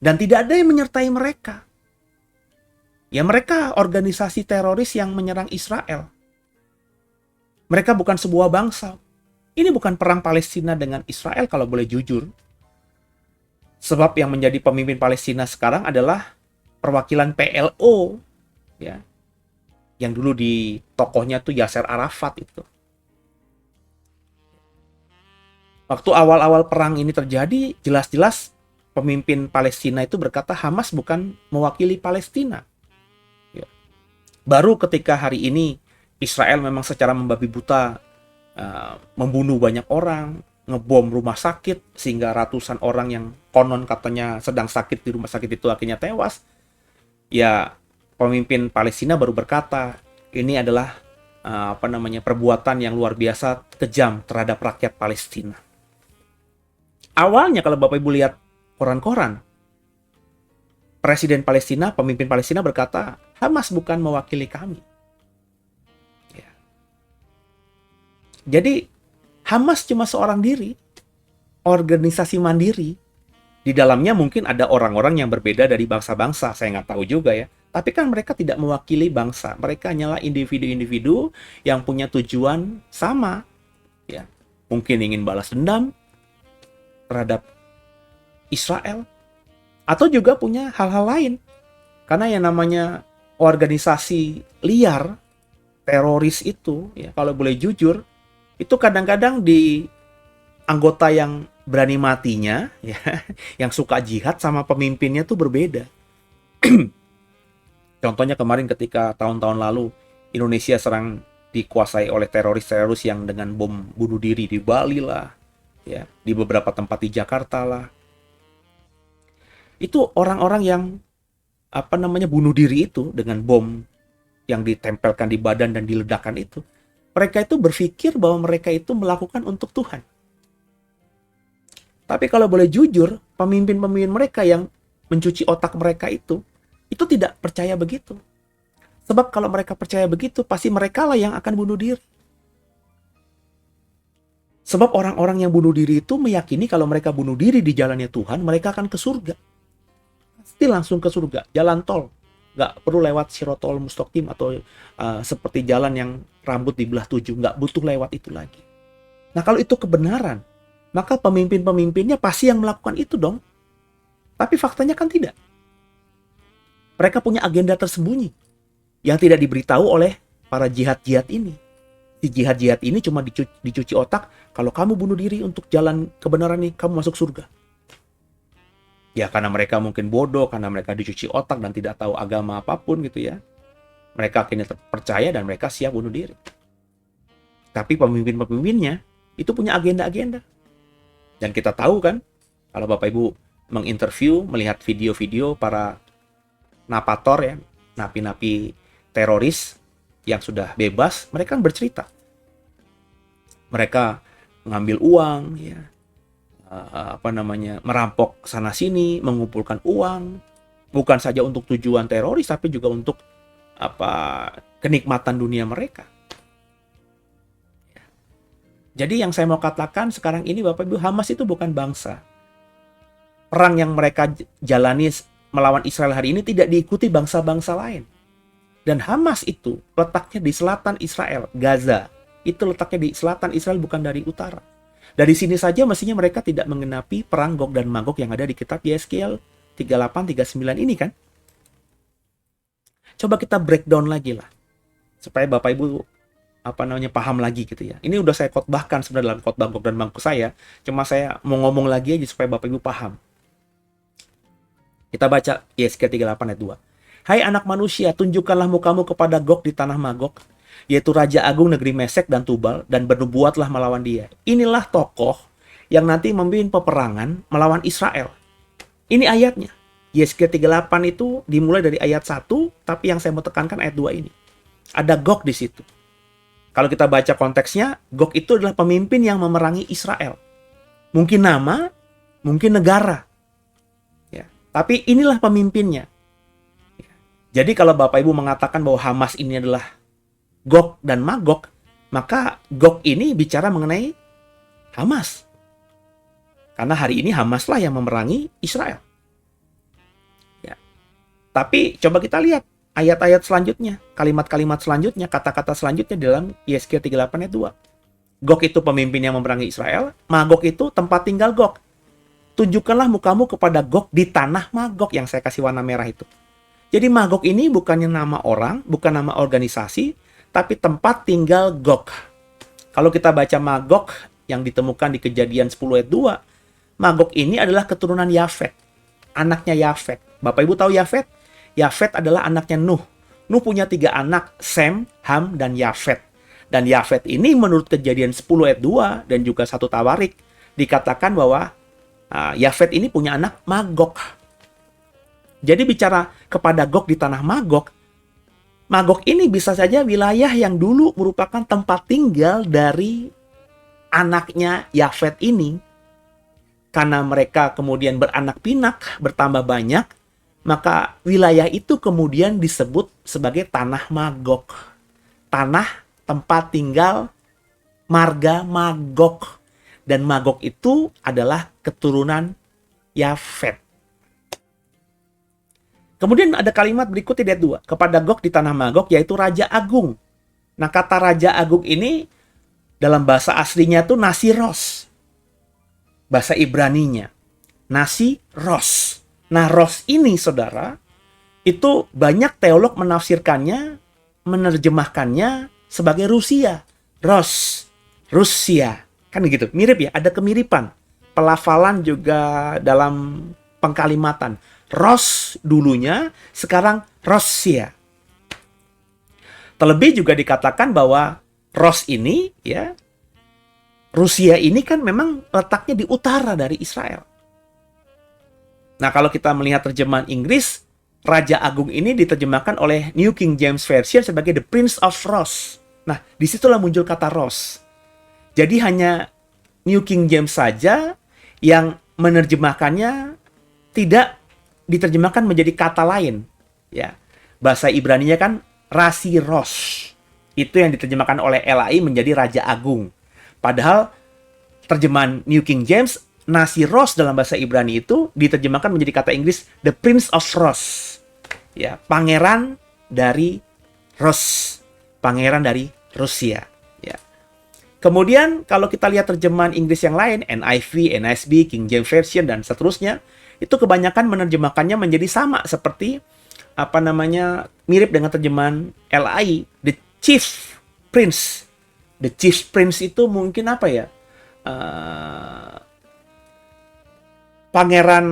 [SPEAKER 1] Dan tidak ada yang menyertai mereka. Ya, mereka organisasi teroris yang menyerang Israel. Mereka bukan sebuah bangsa. Ini bukan perang Palestina dengan Israel kalau boleh jujur. Sebab yang menjadi pemimpin Palestina sekarang adalah perwakilan PLO, ya, yang dulu di tokohnya tuh Yasser Arafat itu. Waktu awal-awal perang ini terjadi, jelas-jelas pemimpin Palestina itu berkata Hamas bukan mewakili Palestina. Ya. Baru ketika hari ini Israel memang secara membabi buta membunuh banyak orang, ngebom rumah sakit sehingga ratusan orang yang konon katanya sedang sakit di rumah sakit itu akhirnya tewas. Ya, pemimpin Palestina baru berkata, ini adalah perbuatan yang luar biasa kejam terhadap rakyat Palestina. Awalnya kalau Bapak Ibu lihat koran-koran, Presiden Palestina, pemimpin Palestina berkata, Hamas bukan mewakili kami. Ya. Jadi, Hamas cuma seorang diri, organisasi mandiri. Di dalamnya mungkin ada orang-orang yang berbeda dari bangsa-bangsa, saya nggak tahu juga ya. Tapi kan mereka tidak mewakili bangsa, mereka hanyalah individu-individu yang punya tujuan sama. Ya, mungkin ingin balas dendam terhadap Israel, atau juga punya hal-hal lain. Karena yang namanya organisasi liar, teroris itu, ya kalau boleh jujur, itu kadang-kadang di anggota yang berani matinya, ya, yang suka jihad sama pemimpinnya tuh berbeda. Contohnya kemarin ketika tahun-tahun lalu Indonesia serang dikuasai oleh teroris-teroris yang dengan bom bunuh diri di Bali lah, ya, di beberapa tempat di Jakarta lah. Itu orang-orang yang bunuh diri itu dengan bom yang ditempelkan di badan dan diledakkan itu. Mereka itu berpikir bahwa mereka itu melakukan untuk Tuhan. Tapi kalau boleh jujur, pemimpin-pemimpin mereka yang mencuci otak mereka itu tidak percaya begitu. Sebab kalau mereka percaya begitu, pasti mereka lah yang akan bunuh diri. Sebab orang-orang yang bunuh diri itu meyakini kalau mereka bunuh diri di jalannya Tuhan, mereka akan ke surga. Pasti langsung ke surga, jalan tol. Nggak perlu lewat Sirotol Mustaqim atau seperti jalan yang rambut dibelah 7. Nggak butuh lewat itu lagi. Nah, kalau itu kebenaran, maka pemimpin-pemimpinnya pasti yang melakukan itu dong. Tapi faktanya kan tidak. Mereka punya agenda tersembunyi yang tidak diberitahu oleh para jihad-jihad ini. Si jihad-jihad ini cuma dicuci otak, kalau kamu bunuh diri untuk jalan kebenaran nih, kamu masuk surga. Ya karena mereka mungkin bodoh, karena mereka dicuci otak dan tidak tahu agama apapun gitu ya. Mereka akhirnya percaya dan mereka siap bunuh diri. Tapi pemimpin-pemimpinnya itu punya agenda-agenda. Dan kita tahu kan, kalau Bapak Ibu menginterview, melihat video-video para napator ya, napi-napi teroris yang sudah bebas, mereka kan bercerita. Mereka mengambil uang, ya, merampok sana sini, mengumpulkan uang, bukan saja untuk tujuan teroris, tapi juga untuk kenikmatan dunia mereka. Jadi yang saya mau katakan sekarang ini Bapak Ibu, Hamas itu bukan bangsa. Perang yang mereka jalani melawan Israel hari ini tidak diikuti bangsa-bangsa lain. Dan Hamas itu letaknya di selatan Israel, Gaza. Itu letaknya di selatan Israel, bukan dari utara. Dari sini saja mestinya mereka tidak mengenapi perang Gog dan Magog yang ada di kitab Yeskiel 38, 39 ini kan. Coba kita breakdown lagi lah. Supaya Bapak Ibu paham lagi gitu ya. Ini udah saya khotbahkan sebenarnya dalam khotbah Gog dan Magog saya. Cuma saya mau ngomong lagi aja supaya Bapak Ibu paham. Kita baca Yeskiel 38 ayat 2. Hai anak manusia, tunjukkanlah mukamu kepada Gog di tanah Magog, yaitu Raja Agung negeri Mesek dan Tubal, dan bernubuatlah melawan dia. Inilah tokoh yang nanti memimpin peperangan melawan Israel. Ini ayatnya. Yeskiel 38 itu dimulai dari ayat 1, tapi yang saya mau tekankan ayat 2 ini. Ada Gog di situ. Kalau kita baca konteksnya, Gog itu adalah pemimpin yang memerangi Israel. Mungkin nama, mungkin negara. Ya, tapi inilah pemimpinnya. Jadi kalau Bapak Ibu mengatakan bahwa Hamas ini adalah Gog dan Magog, maka Gog ini bicara mengenai Hamas. Karena hari ini Hamaslah yang memerangi Israel. Ya. Tapi coba kita lihat ayat-ayat selanjutnya, kalimat-kalimat selanjutnya, kata-kata selanjutnya dalam Yeskiel 38 ayat 2. Gog itu pemimpin yang memerangi Israel, Magog itu tempat tinggal Gog. Tunjukkanlah mukamu kepada Gog di tanah Magog yang saya kasih warna merah itu. Jadi Magog ini bukannya nama orang, bukan nama organisasi, tapi tempat tinggal Gog. Kalau kita baca Magog yang ditemukan di Kejadian 10 ayat 2, Magog ini adalah keturunan Yafet, anaknya Yafet. Bapak Ibu tahu Yafet? Yafet adalah anaknya Nuh. Nuh punya 3 anak, Sem, Ham, dan Yafet. Dan Yafet ini menurut Kejadian 10 ayat 2 dan juga 1 Tawarik, dikatakan bahwa Yafet ini punya anak Magog. Jadi bicara kepada Gog di tanah Magog, Magog ini bisa saja wilayah yang dulu merupakan tempat tinggal dari anaknya Yafet ini. Karena mereka kemudian beranak pinak, bertambah banyak, maka wilayah itu kemudian disebut sebagai tanah Magog. Tanah tempat tinggal marga Magog. Dan Magog itu adalah keturunan Yafet. Kemudian ada kalimat berikut di ayat 2. Kepada Gog di tanah Magog, yaitu Raja Agung. Nah, kata Raja Agung ini dalam bahasa aslinya itu Nasiros. Bahasa Ibraninya. Nasiros. Nah, Ros ini, saudara, itu banyak teolog menafsirkannya, menerjemahkannya sebagai Rusia. Ros. Rusia. Kan gitu. Mirip ya, ada kemiripan. Pelafalan juga dalam pengkalimatan. Ros dulunya, sekarang Rosia. Terlebih juga dikatakan bahwa Ros ini, ya, Rusia ini kan memang letaknya di utara dari Israel. Nah, kalau kita melihat terjemahan Inggris, Raja Agung ini diterjemahkan oleh New King James Version sebagai The Prince of Ros. Nah, disitulah muncul kata Ros. Jadi hanya New King James saja yang menerjemahkannya tidak diterjemahkan menjadi kata lain, ya. Bahasa Ibraninya kan Rasiros. Itu yang diterjemahkan oleh LAI menjadi Raja Agung. Padahal terjemahan New King James, Nasiros dalam bahasa Ibrani itu diterjemahkan menjadi kata Inggris The Prince of Ros. Ya, pangeran dari Ros. Pangeran dari Rusia, ya. Kemudian kalau kita lihat terjemahan Inggris yang lain, NIV, NASB, King James Version dan seterusnya, itu kebanyakan menerjemahkannya menjadi sama seperti mirip dengan terjemahan LAI, The Chief Prince. The Chief Prince itu mungkin apa ya? Pangeran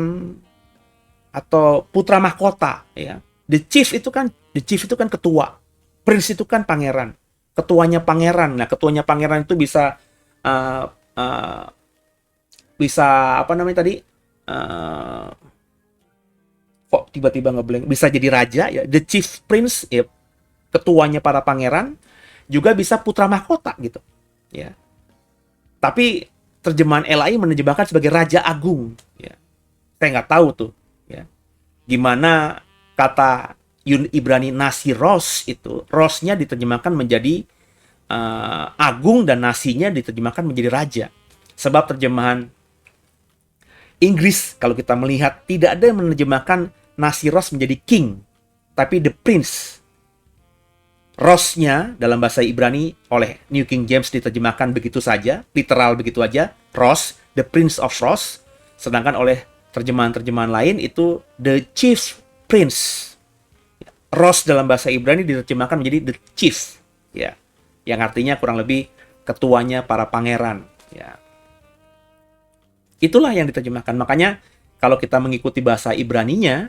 [SPEAKER 1] atau putra mahkota, ya. The Chief itu kan ketua. Prince itu kan pangeran. Ketuanya pangeran. Nah, ketuanya pangeran itu bisa kok tiba-tiba ngeblank, bisa jadi raja, ya. The Chief Prince, ya, ketuanya para pangeran, juga bisa putra mahkota gitu, ya. Tapi terjemahan LAI menerjemahkan sebagai Raja Agung, ya. Saya nggak tahu tuh, ya, gimana kata Ibrani Nasiros itu, Rosnya diterjemahkan menjadi agung dan nasinya diterjemahkan menjadi raja. Sebab terjemahan Inggris kalau kita melihat tidak ada yang menerjemahkan Nasiros menjadi king, tapi the prince. Rosnya dalam bahasa Ibrani oleh New King James diterjemahkan begitu saja, literal begitu aja, Ros, the Prince of Ros. Sedangkan oleh terjemahan-terjemahan lain itu the Chief Prince. Ros dalam bahasa Ibrani diterjemahkan menjadi the Chief, ya, yang artinya kurang lebih ketuanya para pangeran. Ya, itulah yang diterjemahkan. Makanya kalau kita mengikuti bahasa Ibraninya,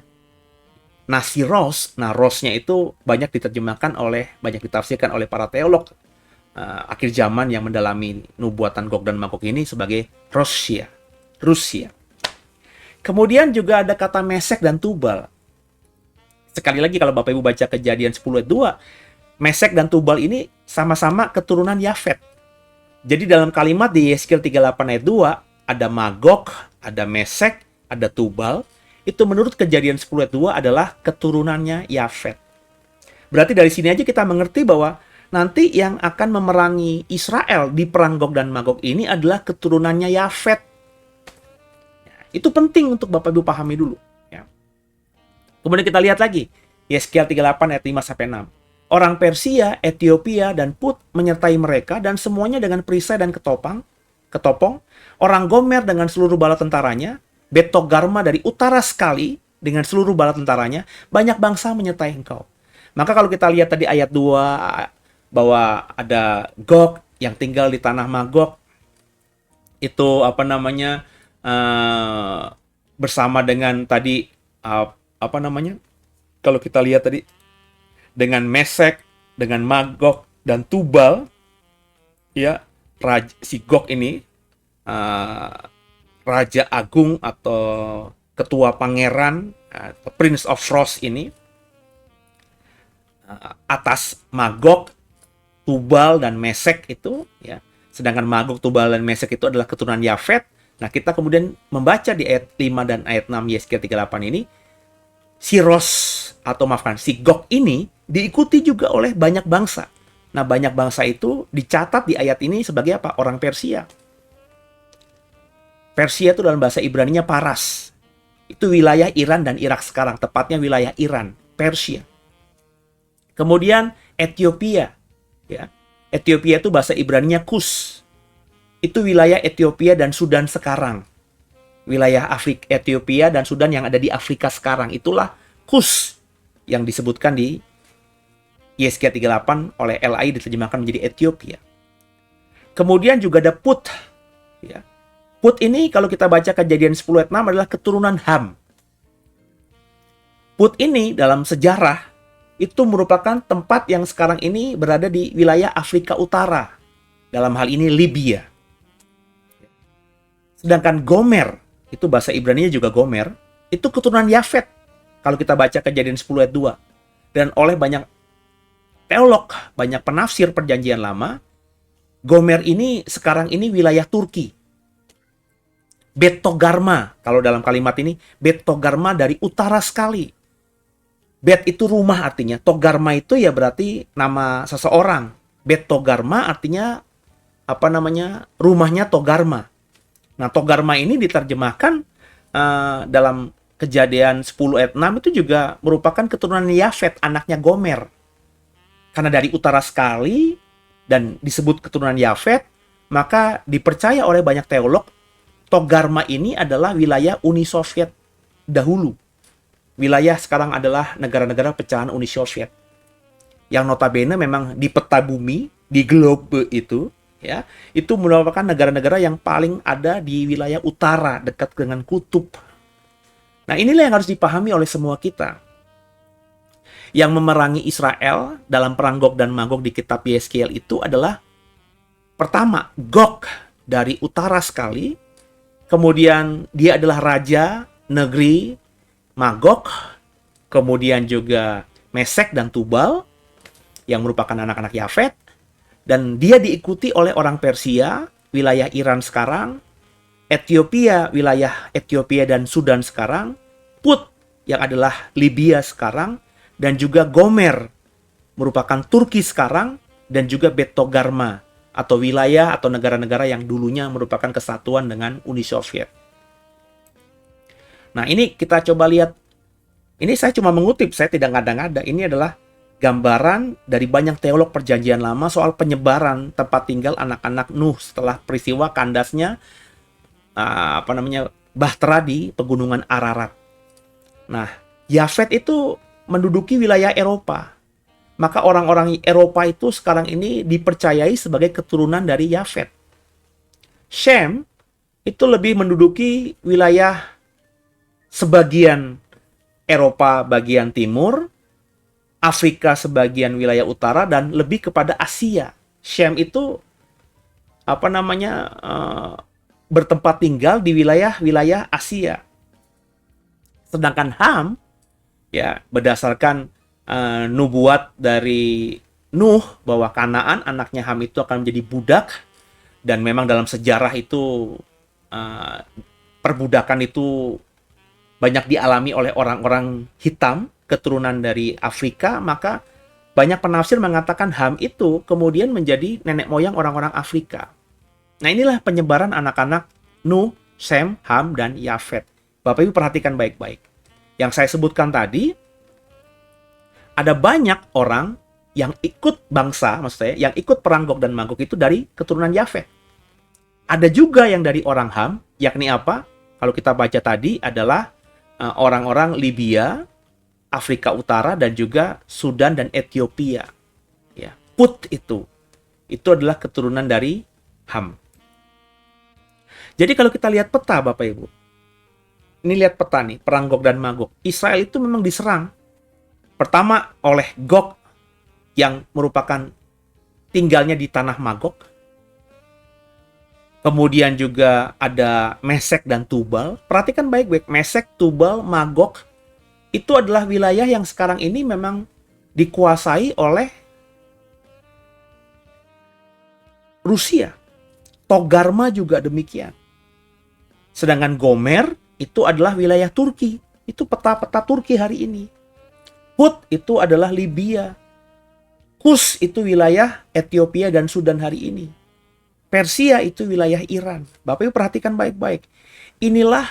[SPEAKER 1] Nasiros, nah rosnya itu banyak diterjemahkan banyak ditafsirkan oleh para teolog akhir zaman yang mendalami nubuatan Gog dan Magog ini sebagai Rusia. Kemudian juga ada kata Mesek dan Tubal. Sekali lagi kalau Bapak Ibu baca Kejadian 10 ayat 2, Mesek dan Tubal ini sama-sama keturunan Yafet. Jadi dalam kalimat di Yeskiel 38 ayat 2, ada Magog, ada Mesek, ada Tubal. Itu menurut Kejadian 10 ayat 2 adalah keturunannya Yafet. Berarti dari sini aja kita mengerti bahwa nanti yang akan memerangi Israel di perang Gog dan Magog ini adalah keturunannya Yafet. Itu penting untuk Bapak Ibu pahami dulu. Ya. Kemudian kita lihat lagi, Yeskiel 38 ayat 5-6. Orang Persia, Ethiopia, dan Put menyertai mereka dan semuanya dengan perisai dan ketopong. Orang Gomer dengan seluruh bala tentaranya, Betogarma dari utara sekali dengan seluruh bala tentaranya, banyak bangsa menyertai engkau. Maka kalau kita lihat tadi ayat 2 bahwa ada Gog yang tinggal di tanah Magog, itu bersama dengan tadi kalau kita lihat tadi dengan Mesek, dengan Magog dan Tubal, ya, si Gog ini Raja Agung atau Ketua Pangeran, Prince of Frost ini, atas Magog, Tubal, dan Mesek itu, ya. Sedangkan Magog, Tubal, dan Mesek itu adalah keturunan Yafet. Nah, kita kemudian membaca di ayat 5 dan ayat 6 Yeskiel 38 ini, si Gog ini diikuti juga oleh banyak bangsa. Nah, banyak bangsa itu dicatat di ayat ini sebagai apa? Orang Persia. Persia itu dalam bahasa Ibraninya Paras. Itu wilayah Iran dan Irak sekarang, tepatnya wilayah Iran, Persia. Kemudian Ethiopia, ya. Ethiopia itu bahasa Ibraninya Kus. Itu wilayah Ethiopia dan Sudan sekarang. Wilayah Ethiopia dan Sudan yang ada di Afrika sekarang, itulah Kus yang disebutkan di Yeskiel 38 oleh LAI diterjemahkan menjadi Ethiopia. Kemudian juga ada Put, ya. Put ini kalau kita baca Kejadian 10 ayat 6 adalah keturunan Ham. Put ini dalam sejarah itu merupakan tempat yang sekarang ini berada di wilayah Afrika Utara. Dalam hal ini Libya. Sedangkan Gomer, itu bahasa Ibraninya juga Gomer, itu keturunan Yafet. Kalau kita baca Kejadian 10 ayat 2. Dan oleh banyak teolog, banyak penafsir Perjanjian Lama, Gomer ini sekarang ini wilayah Turki. Betogarma, kalau dalam kalimat ini, Betogarma dari utara sekali. Bet itu rumah artinya, Togarma itu ya berarti nama seseorang. Betogarma artinya rumahnya Togarma. Nah, Togarma ini diterjemahkan dalam Kejadian 10 ayat 6 itu juga merupakan keturunan Yafet, anaknya Gomer. Karena dari utara sekali dan disebut keturunan Yafet, maka dipercaya oleh banyak teolog Togarma ini adalah wilayah Uni Soviet dahulu. Wilayah sekarang adalah negara-negara pecahan Uni Soviet. Yang notabene memang di peta bumi, di globe itu, ya, itu merupakan negara-negara yang paling ada di wilayah utara, dekat dengan kutub. Nah, inilah yang harus dipahami oleh semua kita. Yang memerangi Israel dalam perang Gog dan Magog di kitab Yeskiel itu adalah pertama, Gog dari utara sekali. Kemudian dia adalah raja negeri Magog, kemudian juga Mesek dan Tubal yang merupakan anak-anak Yafet, dan dia diikuti oleh orang Persia, wilayah Iran sekarang, Ethiopia, wilayah Ethiopia dan Sudan sekarang, Put yang adalah Libya sekarang, dan juga Gomer merupakan Turki sekarang, dan juga Betogarma atau wilayah atau negara-negara yang dulunya merupakan kesatuan dengan Uni Soviet. Nah, ini kita coba lihat. Ini saya cuma mengutip, saya tidak ngada-ngada. Ini adalah gambaran dari banyak teolog perjanjian lama soal penyebaran tempat tinggal anak-anak Nuh setelah peristiwa kandasnya bahtera di pegunungan Ararat. Nah, Yafet itu menduduki wilayah Eropa. Maka orang-orang Eropa itu sekarang ini dipercayai sebagai keturunan dari Yafet. Shem itu lebih menduduki wilayah sebagian Eropa bagian timur, Afrika sebagian wilayah utara, dan lebih kepada Asia. Shem itu bertempat tinggal di wilayah-wilayah Asia. Sedangkan Ham, ya berdasarkan nubuat dari Nuh bahwa Kanaan anaknya Ham itu akan menjadi budak, dan memang dalam sejarah itu perbudakan itu banyak dialami oleh orang-orang hitam keturunan dari Afrika, maka banyak penafsir mengatakan Ham itu kemudian menjadi nenek moyang orang-orang Afrika. Nah, inilah penyebaran anak-anak Nuh, Sem, Ham, dan Yafet. Bapak Ibu perhatikan baik-baik. Yang saya sebutkan tadi, ada banyak orang yang ikut bangsa, maksud saya, yang ikut perang Gog dan Magog itu dari keturunan Yafet. Ada juga yang dari orang Ham, yakni apa? Kalau kita baca tadi adalah orang-orang Libya, Afrika Utara, dan juga Sudan dan Ethiopia. Ya, Put itu adalah keturunan dari Ham. Jadi kalau kita lihat peta, Bapak Ibu, ini lihat peta nih, perang Gog dan Magog. Israel itu memang diserang. Pertama oleh Gog yang merupakan tinggalnya di tanah Magog. Kemudian juga ada Mesek dan Tubal. Perhatikan baik-baik, Mesek, Tubal, Magog itu adalah wilayah yang sekarang ini memang dikuasai oleh Rusia. Togarma juga demikian. Sedangkan Gomer itu adalah wilayah Turki. Itu peta-peta Turki hari ini. Put itu adalah Libya. Kus itu wilayah Ethiopia dan Sudan hari ini. Persia itu wilayah Iran. Bapak Ibu perhatikan baik-baik. Inilah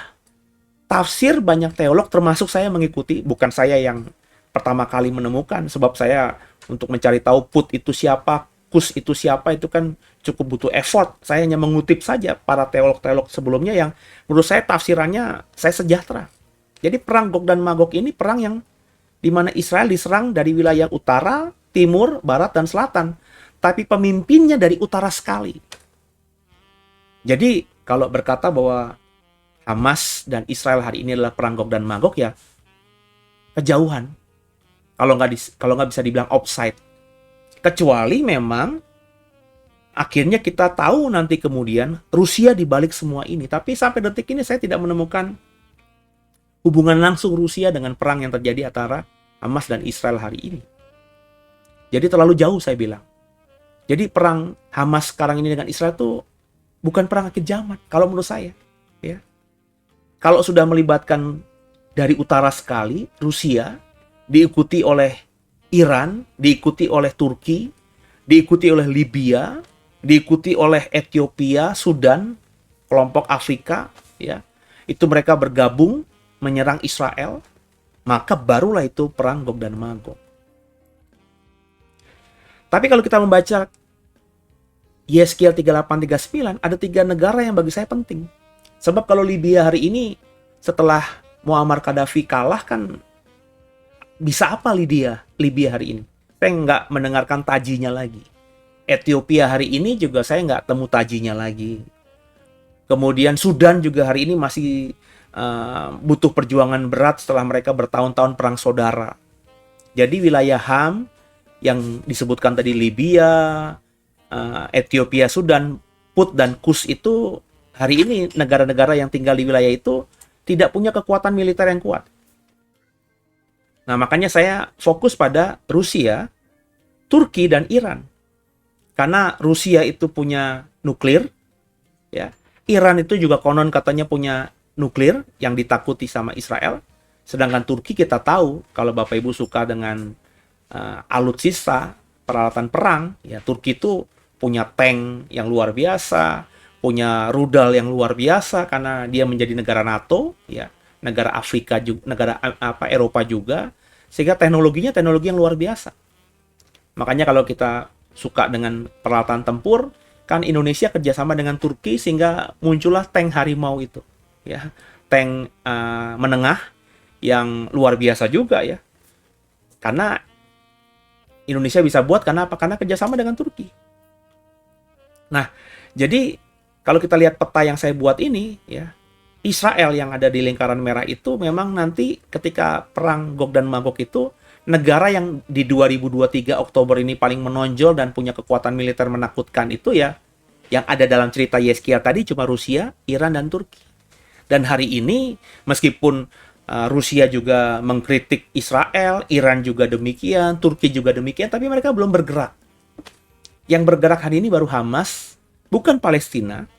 [SPEAKER 1] tafsir banyak teolog, termasuk saya mengikuti. Bukan saya yang pertama kali menemukan, sebab saya untuk mencari tahu Put itu siapa, Kus itu siapa, itu kan cukup butuh effort. Saya hanya mengutip saja para teolog-teolog sebelumnya yang menurut saya tafsirannya saya sejahtera. Jadi perang Gog dan Magog ini perang yang di mana Israel diserang dari wilayah utara, timur, barat, dan selatan. Tapi pemimpinnya dari utara sekali. Jadi kalau berkata bahwa Hamas dan Israel hari ini adalah perang Gog dan Magog, ya kejauhan. Kalau nggak bisa dibilang offside. Kecuali memang akhirnya kita tahu nanti kemudian Rusia dibalik semua ini. Tapi sampai detik ini saya tidak menemukan hubungan langsung Rusia dengan perang yang terjadi antara Hamas dan Israel hari ini. Jadi terlalu jauh saya bilang. Jadi perang Hamas sekarang ini dengan Israel itu bukan perang akhir zaman, kalau menurut saya. Ya. Kalau sudah melibatkan dari utara sekali, Rusia, diikuti oleh Iran, diikuti oleh Turki, diikuti oleh Libya, diikuti oleh Ethiopia, Sudan, kelompok Afrika, ya, itu mereka bergabung menyerang Israel, maka barulah itu perang Gog dan Magog. Tapi kalau kita membaca Yeskiel 38-39, ada 3 negara yang bagi saya penting. Sebab kalau Libya hari ini setelah Muammar Gaddafi kalah, kan bisa apa Libya hari ini? Saya nggak mendengarkan tajinya lagi. Ethiopia hari ini juga saya nggak temu tajinya lagi. Kemudian Sudan juga hari ini masih butuh perjuangan berat setelah mereka bertahun-tahun perang saudara. Jadi wilayah Ham yang disebutkan tadi, Libya, Ethiopia, Sudan, Put, dan Kus itu hari ini negara-negara yang tinggal di wilayah itu tidak punya kekuatan militer yang kuat. Nah, makanya saya fokus pada Rusia, Turki, dan Iran. Karena Rusia itu punya nuklir, ya. Iran itu juga konon katanya punya nuklir yang ditakuti sama Israel. Sedangkan Turki kita tahu, kalau Bapak Ibu suka dengan alutsista, peralatan perang, ya Turki itu punya tank yang luar biasa, punya rudal yang luar biasa karena dia menjadi negara NATO, ya, negara Afrika juga, negara Eropa juga, sehingga teknologinya teknologi yang luar biasa. Makanya kalau kita suka dengan peralatan tempur, kan Indonesia kerjasama dengan Turki sehingga muncullah tank harimau itu, ya, tank menengah yang luar biasa juga ya. Karena Indonesia bisa buat karena apa? Karena kerjasama dengan Turki. Nah, jadi kalau kita lihat peta yang saya buat ini, ya, Israel yang ada di lingkaran merah itu memang nanti ketika perang Gog dan Magog itu negara yang di 2023 Oktober ini paling menonjol dan punya kekuatan militer menakutkan itu ya yang ada dalam cerita Yeskiel tadi cuma Rusia, Iran, dan Turki. Dan hari ini meskipun Rusia juga mengkritik Israel, Iran juga demikian, Turki juga demikian, tapi mereka belum bergerak. Yang bergerak hari ini baru Hamas, bukan Palestina.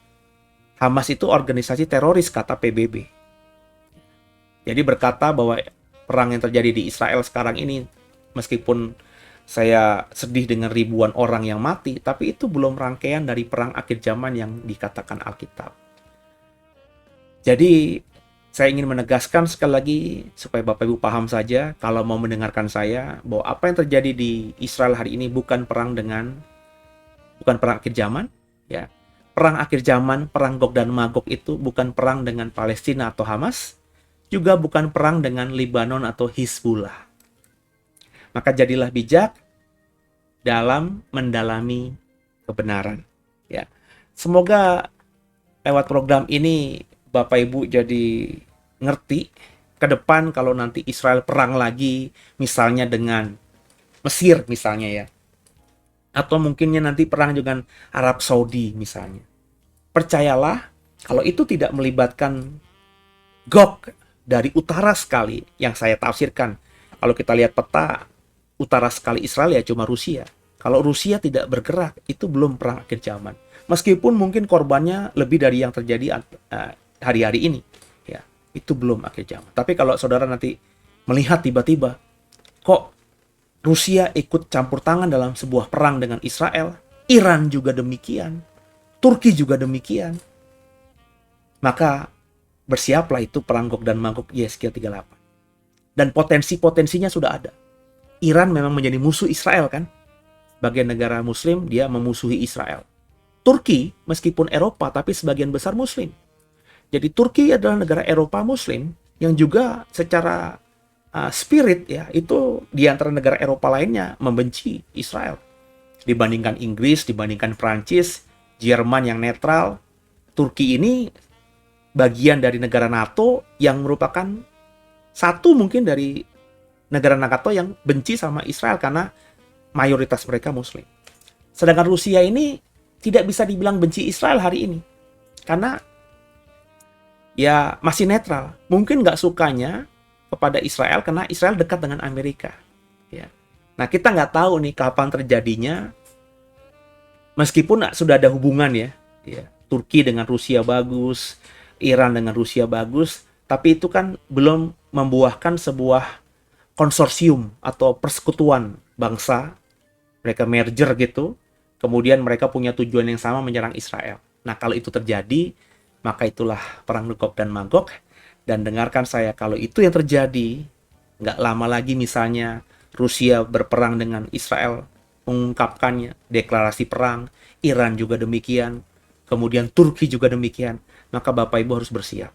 [SPEAKER 1] Hamas itu organisasi teroris kata PBB. Jadi berkata bahwa perang yang terjadi di Israel sekarang ini, meskipun saya sedih dengan ribuan orang yang mati, tapi itu belum rangkaian dari perang akhir zaman yang dikatakan Alkitab. Jadi saya ingin menegaskan sekali lagi supaya Bapak Ibu paham saja kalau mau mendengarkan saya bahwa apa yang terjadi di Israel hari ini bukan perang akhir zaman, ya. Perang akhir zaman, perang Gog dan Magog itu bukan perang dengan Palestina atau Hamas, juga bukan perang dengan Lebanon atau Hizbullah. Maka jadilah bijak dalam mendalami kebenaran, ya. Semoga lewat program ini Bapak Ibu jadi ngerti ke depan kalau nanti Israel perang lagi misalnya dengan Mesir misalnya ya. Atau mungkinnya nanti perang dengan Arab Saudi misalnya. Percayalah kalau itu tidak melibatkan Gog dari utara sekali yang saya tafsirkan. Kalau kita lihat peta utara sekali Israel ya cuma Rusia. Kalau Rusia tidak bergerak itu belum perang akhir zaman. Meskipun mungkin korbannya lebih dari yang terjadi hari-hari ini, ya itu belum akhir zaman. Tapi kalau saudara nanti melihat tiba-tiba kok Rusia ikut campur tangan dalam sebuah perang dengan Israel, Iran juga demikian, Turki juga demikian, maka bersiaplah itu perang Gog dan Magog Yeskiel 38. Dan potensi-potensinya sudah ada. Iran memang menjadi musuh Israel kan? Sebagai negara Muslim dia memusuhi Israel. Turki meskipun Eropa tapi sebagian besar Muslim. Jadi Turki adalah negara Eropa Muslim yang juga secara spirit ya itu di antara negara Eropa lainnya membenci Israel. Dibandingkan Inggris, dibandingkan Prancis, Jerman yang netral, Turki ini bagian dari negara NATO yang merupakan satu mungkin dari negara NATO yang benci sama Israel karena mayoritas mereka Muslim. Sedangkan Rusia ini tidak bisa dibilang benci Israel hari ini karena ya masih netral. Mungkin nggak sukanya kepada Israel karena Israel dekat dengan Amerika. Ya. Nah kita nggak tahu nih kapan terjadinya. Meskipun sudah ada hubungan ya. Turki dengan Rusia bagus, Iran dengan Rusia bagus, tapi itu kan belum membuahkan sebuah konsorsium atau persekutuan bangsa. Mereka merger gitu. Kemudian mereka punya tujuan yang sama menyerang Israel. Nah kalau itu terjadi, maka itulah perang Gog dan Magog. Dan dengarkan saya, kalau itu yang terjadi, nggak lama lagi misalnya Rusia berperang dengan Israel, mengungkapkannya, deklarasi perang, Iran juga demikian, kemudian Turki juga demikian, maka Bapak Ibu harus bersiap.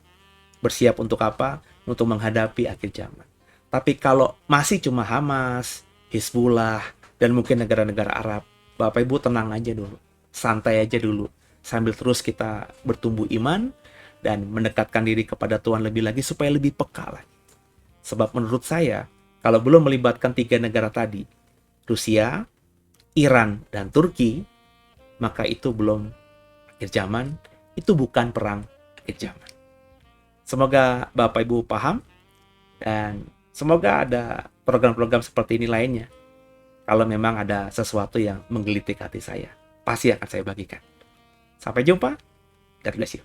[SPEAKER 1] Bersiap untuk apa? Untuk menghadapi akhir zaman. Tapi kalau masih cuma Hamas, Hizbullah, dan mungkin negara-negara Arab, Bapak Ibu tenang aja dulu, santai aja dulu, sambil terus kita bertumbuh iman dan mendekatkan diri kepada Tuhan lebih lagi supaya lebih peka lagi. Sebab menurut saya, kalau belum melibatkan 3 negara tadi, Rusia, Iran, dan Turki, maka itu belum akhir zaman, itu bukan perang akhir zaman. Semoga Bapak Ibu paham, dan semoga ada program-program seperti ini lainnya. Kalau memang ada sesuatu yang menggelitik hati saya, pasti akan saya bagikan. Sampai jumpa. God bless you.